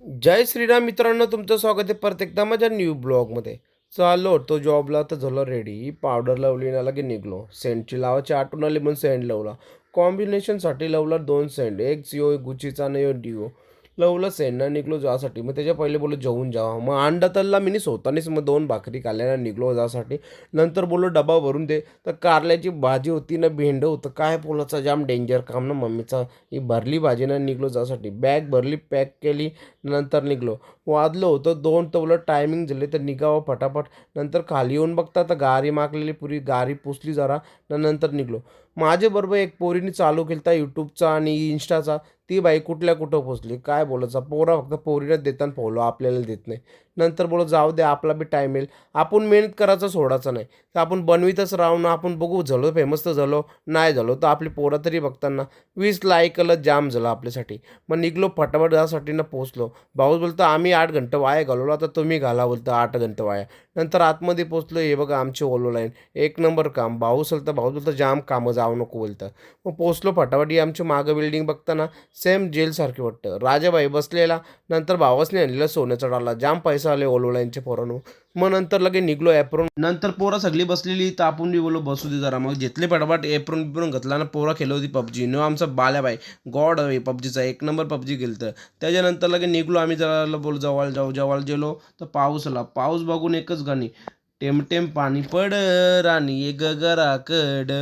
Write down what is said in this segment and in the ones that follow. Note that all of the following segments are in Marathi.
जय श्रीराम मित्रांनो, तुमचं स्वागत आहे परत एकदा माझ्या न्यू ब्लॉगमध्ये. चाललो होतो जॉबला तर झालं रेडी. पावडर लावली ना लगे निघलो. सेंटची लावायची आठवण आली म्हणून सेंट लावला. कॉम्बिनेशनसाठी लावला 2 सेंट. एक सिओ एक गुचीचा आणि एक डिओ. लावलं सेंटनं निघलो जासाठी. मग त्याच्या पहिले बोललो जेवून जावा. मग अंडा तळला मी स्वतःनीच. मग 2 भाकरी खाल्ल्या निघलो जासाठी. नंतर बोललो डबा भरून दे. तर कारल्याची भाजी होती ना भेंडं होतं. काय बोलायचं जाम डेंजर काम ना मम्मीचा. ही भरली भाजी ना निघलो जासाठी. बॅग भरली पॅक केली. नंतर निघालो. वाजलं होतं 2 तर उलट टायमिंग झाले तर निघावं फटाफट. नंतर खाली येऊन बघता तर गारी मागलेली पुरी गारी पुसली जरा नंतर निघालो. माझ्याबरोबर एक पोरीने चालू केलता यूट्यूबचा आणि इन्स्टाचा. ती बाई कुठल्या कुठं पोचली काय बोलायचं. पोरा फक्त पोरीलाच देताना फॉलो आपल्याला देत नाही. नंतर बोलत जाऊ दे आपला बी टाईम येईल. आपण मेहनत करायचं सोडायचं नाही. तर आपण बनवीतच राहू ना. आपण बघू झालो फेमस तर झालो, नाही झालो तर आपली पोरं तरी बघताना 20 लाईक आलं जाम झालं आपल्यासाठी. मग निघलो फटाफट जासाठी ना पोचलो. भाऊच बोलतो आम्ही 8 घंटे वाया घालवलो आता तुम्ही घाला बोलतं 8 घंटे वाया. नंतर आतमध्ये पोचलो. हे बघा आमची ओलो लाईन एक नंबर काम. भाऊ असेल तर भाऊ बोलतं जाम कामं जाऊ नको बोलतं. मग पोचलो फटाफट. ही आमची मागं बिल्डिंग बघताना सेम जेलसारखी वाटतं. राजाबाई बसलेला. नंतर भावासने आणलेला सोन्याचा डाला. जाम पैसा आले ओलो लाईनच्या पोरांनो. मग नंतर लगे निघलो एप्रोन. नंतर पोरं सगळी बसलेली तर आपण बी बोललो बसू दे जरा. मग घेतले फटाफट एप्रोन बिप्रोन घातला ना. पोरं खेळत होती पबजी. न आमचा बाल्याबाई गॉड आहे पबजीचा. एक नंबर पबजी गेलतं. त्याच्यानंतर लगे निघलो आम्ही जरा बोल जवळ जाऊ. जवळ गेलो तर पाऊस आला. पाऊस बघून एकच गाणी. टेम टेम पाणी पड राणी ये गगराकड.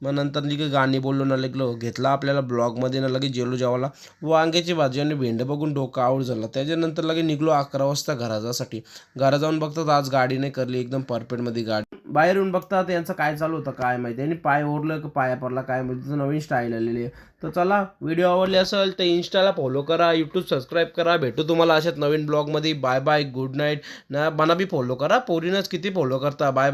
मग नंतर लगे गाणी बोललो ना लागलो. घेतला आपल्याला ब्लॉगमध्ये ना लगे जेलो जेवायला. वांग्याची भाजी आणि भेंडं बघून डोकं आऊट झालं. त्याच्यानंतर लगे निघलो 11 वाजता घरा जासाठी. घरा जाऊन बघतात आज गाडी नाही करली एकदम परफेक्टमध्ये गाडी. बाहेर येऊन बघतात यांचं काय चालू होतं काय माहिती. आणि पाय ओरलं की पाया पडला काय माहिती. नवीन स्टाईल आलेली आहे. तर चला व्हिडिओ आवडले असेल तर इंस्टाला फॉलो करा, यूट्यूब सबस्क्राईब करा. भेटू तुम्हाला अशाच नवीन ब्लॉगमध्ये. Bye bye good night. ना मला बी फॉलो करा. पोरीनंच किती फॉलो करता. Bye bye.